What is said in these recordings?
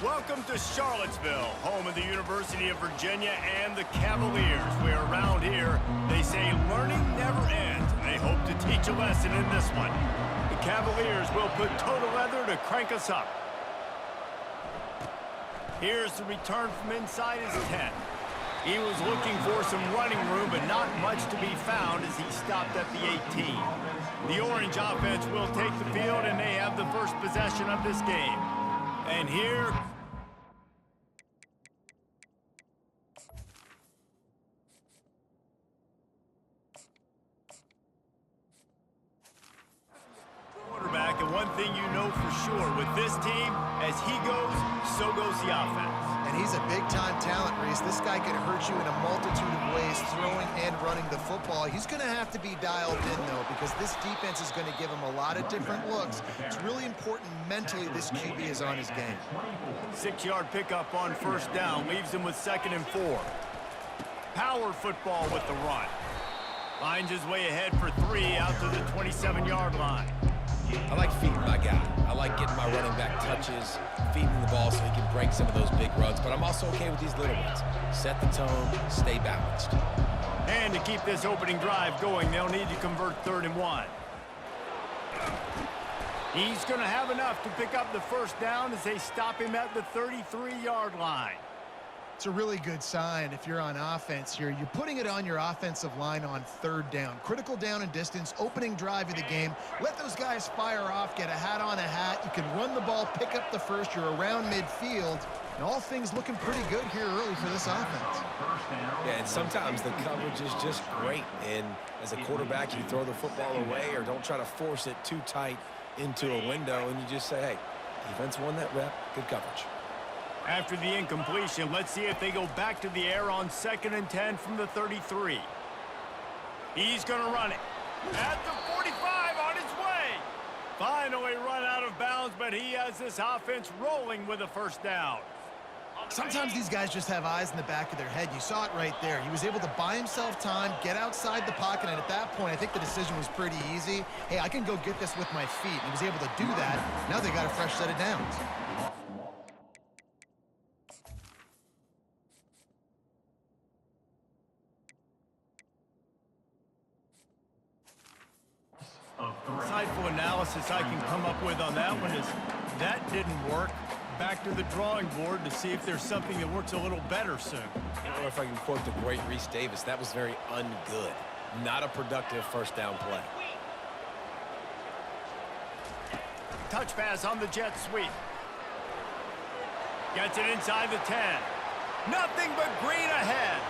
Welcome to Charlottesville, home of the University of Virginia and the Cavaliers, where around here they say learning never ends, and they hope to teach a lesson in this one. The Cavaliers will put total leather to crank us up. Here's the return from inside his 10. He was looking for some running room, but not much to be found as he stopped at the 18. The Orange offense will take the field, and they have the first possession of this game. And here... quarterback, and one thing you know for sure, with this team, as he goes, so goes the offense. And he's a big-time talent, Reese. This guy can hurt you in a multitude of ways, throwing and running the football. He's going to have to be dialed in, though, because this defense is going to give him a lot of different looks. It's really important mentally this QB is on his game. 6-yard pickup on first down leaves him with 2nd and 4. Power football with the run. Finds his way ahead for 3 out to the 27-yard line. I like feeding my guy. I like getting my running back touches, feeding the ball so he can break some of those big runs, but I'm also okay with these little ones. Set the tone, stay balanced. And to keep this opening drive going, they'll need to convert 3rd and 1. He's going to have enough to pick up the first down as they stop him at the 33-yard line. It's a really good sign if you're on offense here. You're putting it on your offensive line on 3rd down. Critical down and distance, opening drive of the game. Let those guys fire off, get a hat on a hat. You can run the ball, pick up the first. You're around midfield. And all things looking pretty good here early for this offense. Yeah, and sometimes the coverage is just great. And as a quarterback, you throw the football away or don't try to force it too tight into a window, and you just say, hey, defense won that rep, good coverage. After the incompletion, let's see if they go back to the air on 2nd and 10 from the 33. He's going to run it. At the 45 on his way. Finally run out of bounds, but he has this offense rolling with a first down. Sometimes these guys just have eyes in the back of their head. You saw it right there. He was able to buy himself time, get outside the pocket, and at that point, I think the decision was pretty easy. Hey, I can go get this with my feet. He was able to do that. Now they got a fresh set of downs. Insightful analysis I can come up with on that one is that didn't work. Back to the drawing board to see if there's something that works a little better soon. I don't know if I can quote the great Reese Davis. That was very ungood. Not a productive first down play. Touch pass on the jet sweep. Gets it inside the 10. Nothing but green ahead.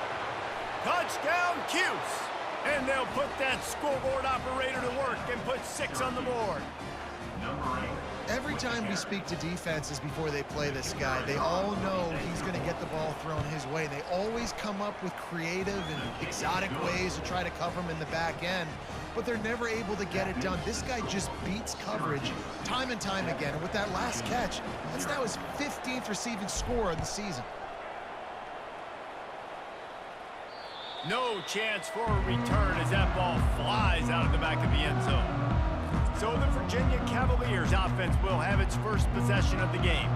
Touchdown, Cuse. And they'll put that scoreboard operator to work and put 6 on the board. Every time we speak to defenses before they play this guy, they all know he's going to get the ball thrown his way. They always come up with creative and exotic ways to try to cover him in the back end, but they're never able to get it done. This guy just beats coverage time and time again. And with that last catch, that's now his 15th receiving score of the season. No chance for a return as that ball flies out of the back of the end zone. So the Virginia Cavaliers offense will have its first possession of the game.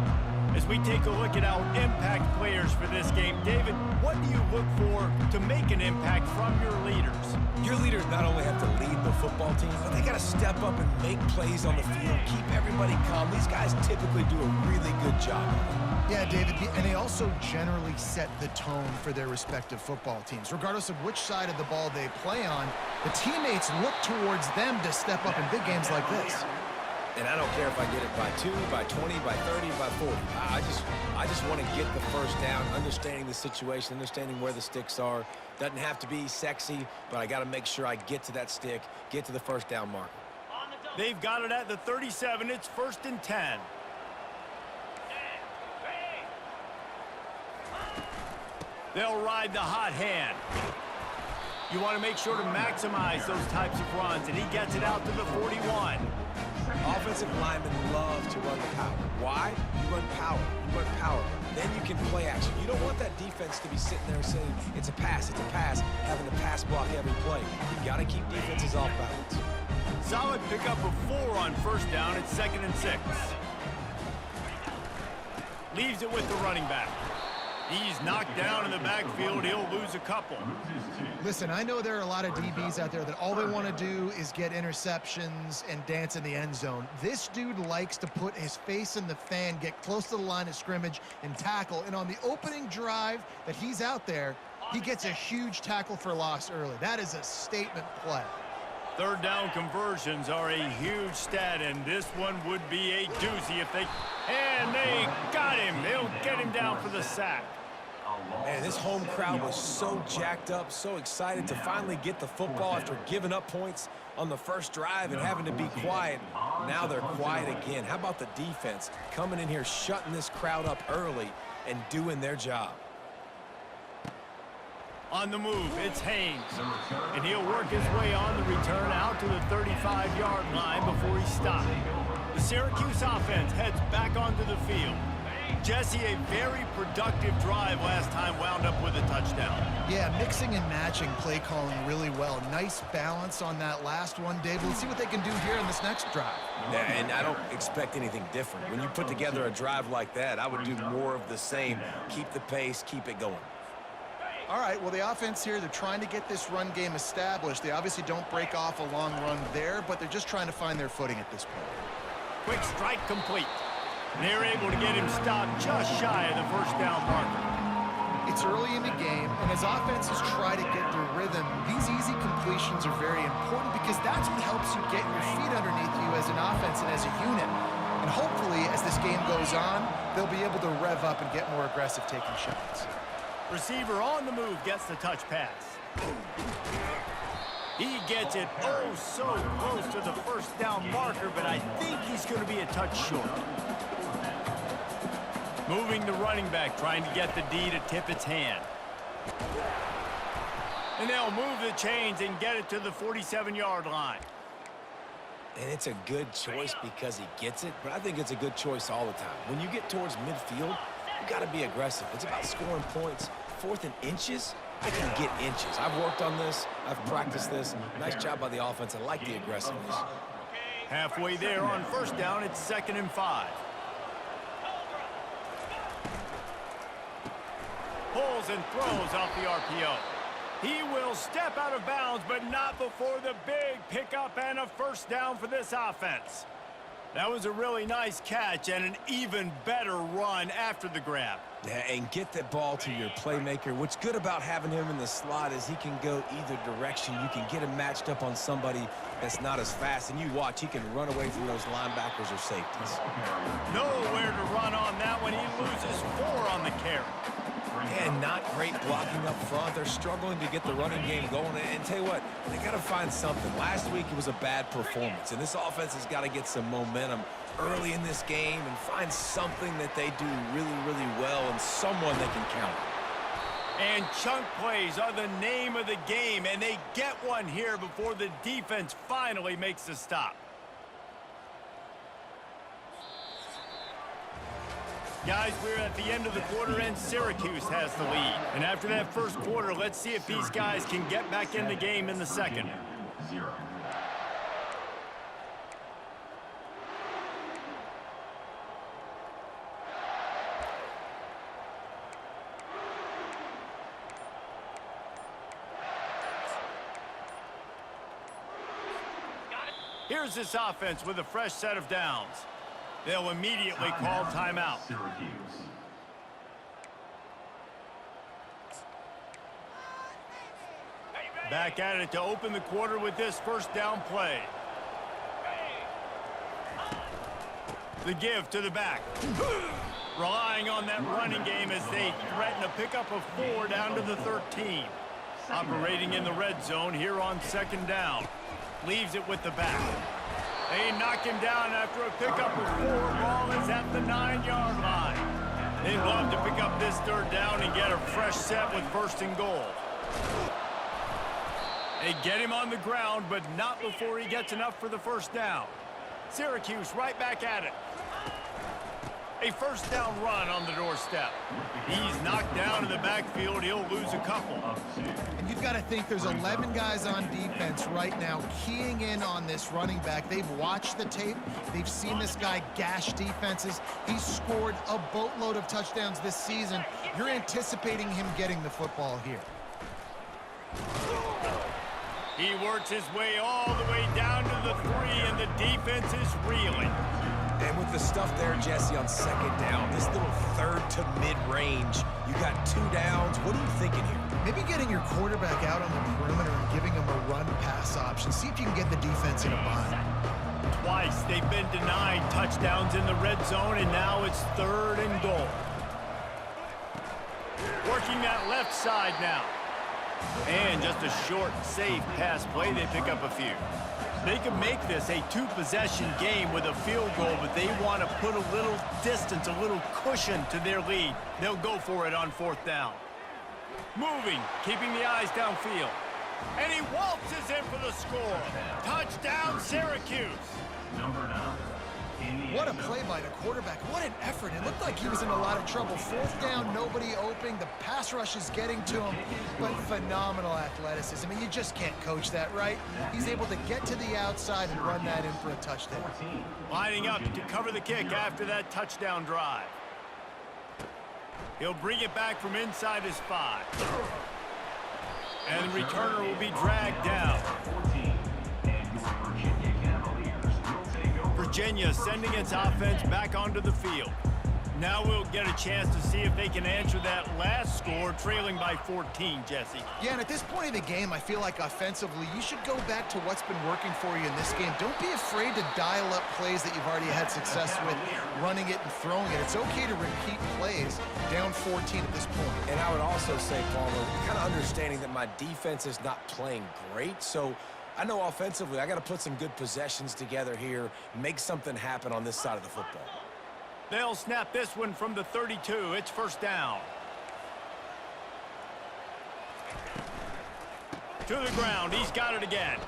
As we take a look at our impact players for this game, David, what do you look for to make an impact from your leaders? Your leaders not only have to lead the football team, but they got to step up and make plays on the field, keep everybody calm. These guys typically do a really good job of it. Yeah, David, and they also generally set the tone for their respective football teams. Regardless of which side of the ball they play on, the teammates look towards them to step up in big games like this. And I don't care if I get it by 2, by 20, by 30, by 40. I just want to get the first down, understanding the situation, understanding where the sticks are. Doesn't have to be sexy, but I got to make sure I get to that stick, get to the first down marker. They've got it at the 37. It's 1st and 10. They'll ride the hot hand. You want to make sure to maximize those types of runs, and he gets it out to the 41. Offensive linemen love to run the power. Why? You run power. You run power. Then you can play action. You don't want that defense to be sitting there saying, it's a pass, having to pass block every play. You got to keep defenses off balance. Solid pickup of 4 on first down. It's 2nd and 6. Leaves it with the running back. He's knocked down in the backfield. He'll lose a couple. Listen, I know there are a lot of DBs out there that all they want to do is get interceptions and dance in the end zone. This dude likes to put his face in the fan, get close to the line of scrimmage, and tackle. And on the opening drive that he's out there, he gets a huge tackle for loss early. That is a statement play. Third down conversions are a huge stat, and this one would be a doozy if they... And they got him. They'll get him down for the sack. Man, this home crowd was so jacked up, so excited to finally get the football after giving up points on the first drive and having to be quiet. Now they're quiet again. How about the defense coming in here, shutting this crowd up early and doing their job? On the move, it's Haynes. And he'll work his way on the return out to the 35-yard line before he stopped. The Syracuse offense heads back onto the field. Jesse, a very productive drive last time, wound up with a touchdown. Yeah, mixing and matching play calling really well. Nice balance on that last one, Dave. Let's see what they can do here in this next drive. Yeah, and I don't expect anything different. When you put together a drive like that, I would do more of the same. Keep the pace, keep it going. All right, well, the offense here, they're trying to get this run game established. They obviously don't break off a long run there, but they're just trying to find their footing at this point. Quick strike complete. They're able to get him stopped just shy of the first down marker. It's early in the game, and as offenses try to get their rhythm, these easy completions are very important because that's what helps you get your feet underneath you as an offense and as a unit. And hopefully, as this game goes on, they'll be able to rev up and get more aggressive taking shots. Receiver on the move gets the touch pass. He gets it oh so close to the first down marker, but I think he's going to be a touch short. Moving the running back, trying to get the D to tip its hand. And they'll move the chains and get it to the 47-yard line. And it's a good choice because he gets it, but I think it's a good choice all the time. When you get towards midfield, you got to be aggressive. It's about scoring points. 4th and inches, I can get inches. I've worked on this. I've practiced this. Nice job by the offense. I like the aggressiveness. Halfway there on first down, it's 2nd and 5. Pulls and throws off the RPO. He will step out of bounds, but not before the big pickup and a first down for this offense. That was a really nice catch and an even better run after the grab. Yeah, and get that ball to your playmaker. What's good about having him in the slot is he can go either direction. You can get him matched up on somebody that's not as fast, and you watch, he can run away from those linebackers or safeties. Nowhere to run on that one. He loses 4 on the carry. And not great blocking up front. They're struggling to get the running game going. And tell you what, they got to find something. Last week it was a bad performance, and this offense has got to get some momentum early in this game and find something that they do really, really well and someone they can count on. And chunk plays are the name of the game, and they get one here before the defense finally makes the stop. Guys, we're at the end of the quarter, and Syracuse has the lead. And after that first quarter, let's see if these guys can get back in the game in the second. Here's this offense with a fresh set of downs. They'll immediately call timeout. Back at it to open the quarter with this first down play. The give to the back. Relying on that running game as they threaten a pickup of 4 down to the 13. Operating in the red zone here on 2nd down. Leaves it with the back. They knock him down after a pickup of 4. Ball is at the 9-yard line. They'd love to pick up this 3rd down and get a fresh set with 1st and goal. They get him on the ground, but not before he gets enough for the first down. Syracuse right back at it. A first down run on the doorstep. He's knocked down in the backfield. He'll lose a couple. And you've got to think there's 11 guys on defense right now keying in on this running back. They've watched the tape. They've seen this guy gash defenses. He's scored a boatload of touchdowns this season. You're anticipating him getting the football here. He works his way all the way down to the 3, and the defense is reeling. And with the stuff there, Jesse, on second down, this little third to mid-range, you got 2 downs. What are you thinking here? Maybe getting your quarterback out on the perimeter and giving him a run-pass option. See if you can get the defense in a bind. Twice they've been denied touchdowns in the red zone, and now it's 3rd and goal. Working that left side now. And just a short, safe pass play. They pick up a few. They can make this a 2-possession game with a field goal, but they want to put a little distance, a little cushion to their lead. They'll go for it on 4th down. Moving, keeping the eyes downfield. And he waltzes in for the score. Touchdown, Syracuse. What a play by the quarterback. What an effort. It looked like he was in a lot of trouble. 4th down, nobody open. The pass rush is getting to him, but phenomenal athleticism. I mean, you just can't coach that, right? He's able to get to the outside and run that in for a touchdown. Lining up to cover the kick after that touchdown drive. He'll bring it back from inside his 5. And the returner will be dragged down. Virginia sending its offense back onto the field. Now we'll get a chance to see if they can answer that last score, trailing by 14, Jesse. Yeah, and at this point in the game, I feel like offensively, you should go back to what's been working for you in this game. Don't be afraid to dial up plays that you've already had success with, running it and throwing it. It's okay to repeat plays down 14 at this point. And I would also say, Palmer, kind of understanding that my defense is not playing great, so I know offensively I got to put some good possessions together here, make something happen on this side of the football. They'll snap this one from the 32. It's 1st down. To the ground. He's got it again.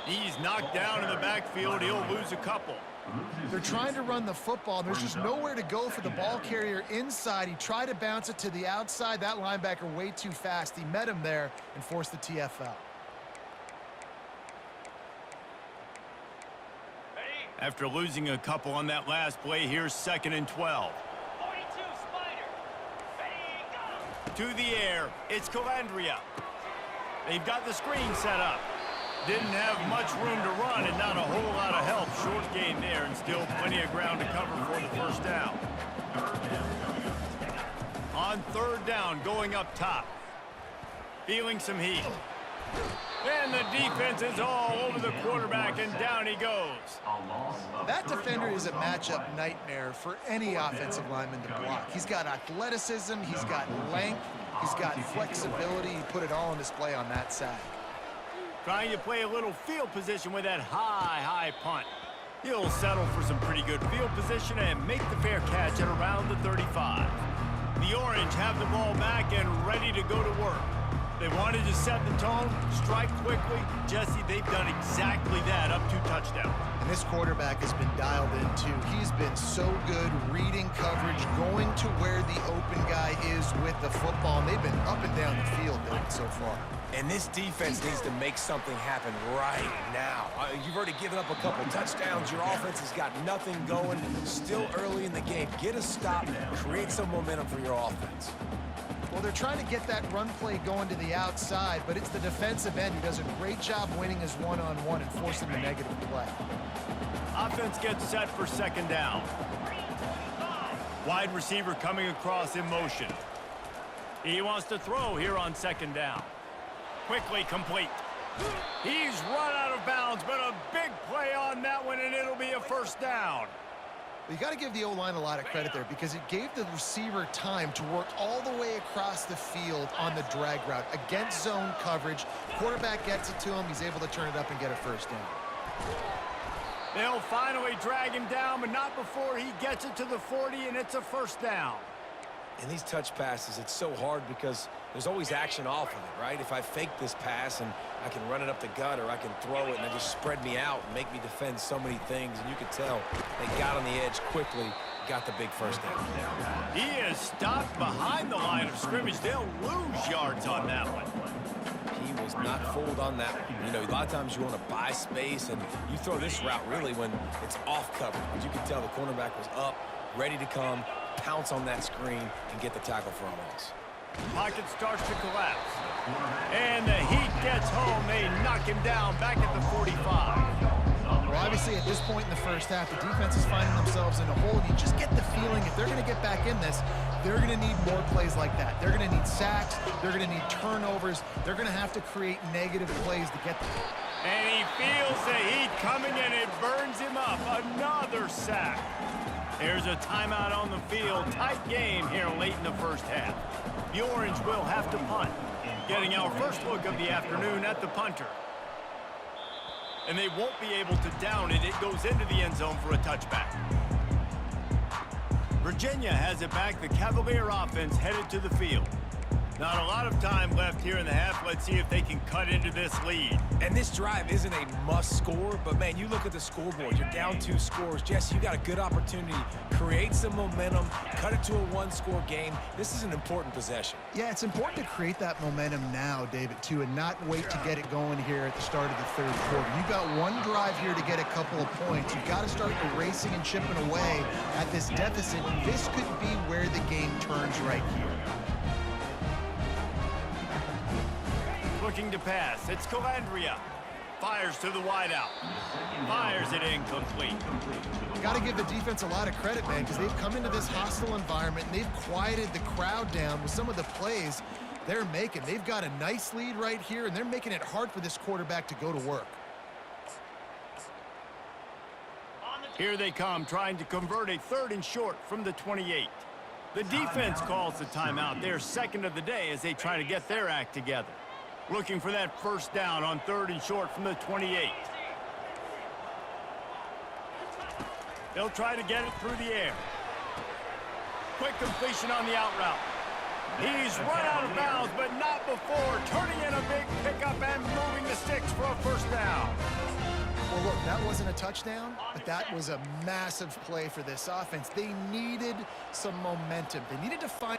He's knocked down in the backfield. He'll lose a couple. They're trying to run the football. There's just nowhere to go for the ball carrier inside. He tried to bounce it to the outside. That linebacker way too fast. He met him there and forced the TFL. After losing a couple on that last play, here's 2nd and 12. 42, Spider. Ready, go. To the air, it's Calandria. They've got the screen set up. Didn't have much room to run and not a whole lot of help. Short gain there and still plenty of ground to cover for the 1st down. On 3rd down, going up top. Feeling some heat. And the defense is all over the quarterback, and down he goes. That defender is a matchup nightmare for any offensive lineman to block. He's got athleticism, he's got length, he's got flexibility. He put it all on display on that side. Trying to play a little field position with that high punt. He'll settle for some pretty good field position and make the fair catch at around the 35. The Orange have the ball back and ready to go to work. They wanted to set the tone, strike quickly. Jesse, they've done exactly that, up 2 touchdowns. And this quarterback has been dialed in, too. He's been so good reading coverage, going to where the open guy is with the football. And they've been up and down the field so far. And this defense needs to make something happen right now. You've already given up a couple touchdowns. Your offense has got nothing going. Still early in the game. Get a stop, create some momentum for your offense. Well, they're trying to get that run play going to the outside, but it's the defensive end who does a great job winning his one-on-one and forcing the negative play. Offense gets set for 2nd down. Wide receiver coming across in motion. He wants to throw here on 2nd down. Quickly complete. He's run out of bounds, but a big play on that one, and it'll be a 1st down. You got to give the O-line a lot of credit there because it gave the receiver time to work all the way across the field on the drag route against zone coverage. Quarterback gets it to him. He's able to turn it up and get a 1st down. They'll finally drag him down, but not before he gets it to the 40, and it's a 1st down. In these touch passes, it's so hard because there's always action off of it, right? If I fake this pass and I can run it up the gut or I can throw it and it just spread me out and make me defend so many things. And you could tell they got on the edge quickly, got the big first down. He is stopped behind the line of scrimmage. They'll lose yards on that one. He was not fooled on that one. You know, a lot of times you want to buy space, and you throw this route really when it's off coverage. But you can tell the cornerback was up, ready to come, pounce on that screen, and get the tackle for a loss. Pocket starts to collapse. And the Heat gets home. They knock him down back at the 45. Well, obviously, at this point in the first half, the defense is finding themselves in a hole. You just get the feeling if they're going to get back in this, they're going to need more plays like that. They're going to need sacks. They're going to need turnovers. They're going to have to create negative plays to get them. And he feels the heat coming, and it burns him up. Another sack. There's a timeout on the field. Tight game here late in the first half. The Orange will have to punt. Getting our first look of the afternoon at the punter. And they won't be able to down it. It goes into the end zone for a touchback. Virginia has it back. The Cavalier offense headed to the field. Not a lot of time left here in the half. Let's see if they can cut into this lead. And this drive isn't a must score, but man, you look at the scoreboard. You're down 2 scores. Jesse, you got a good opportunity. Create some momentum. Cut it to a 1-score game. This is an important possession. Yeah, it's important to create that momentum now, David, too, and not wait to get it going here at the start of the third quarter. You've got one drive here to get a couple of points. You've got to start erasing and chipping away at this deficit. This could be where the game turns right here. Looking to pass. It's Calandria. Fires to the wideout. Fires it incomplete. Got to give the defense a lot of credit, man, because they've come into this hostile environment and they've quieted the crowd down with some of the plays they're making. They've got a nice lead right here, and they're making it hard for this quarterback to go to work. Here they come, trying to convert a 3rd and short from the 28. The defense calls the timeout. They're second of the day as they try to get their act together. Looking for that first down on 3rd and short from the 28. They'll try to get it through the air. Quick completion on the out route. He's run out of bounds, but not before turning in a big pickup and moving the sticks for a first down. Well, look, that wasn't a touchdown, but that was a massive play for this offense. They needed some momentum. They needed to find...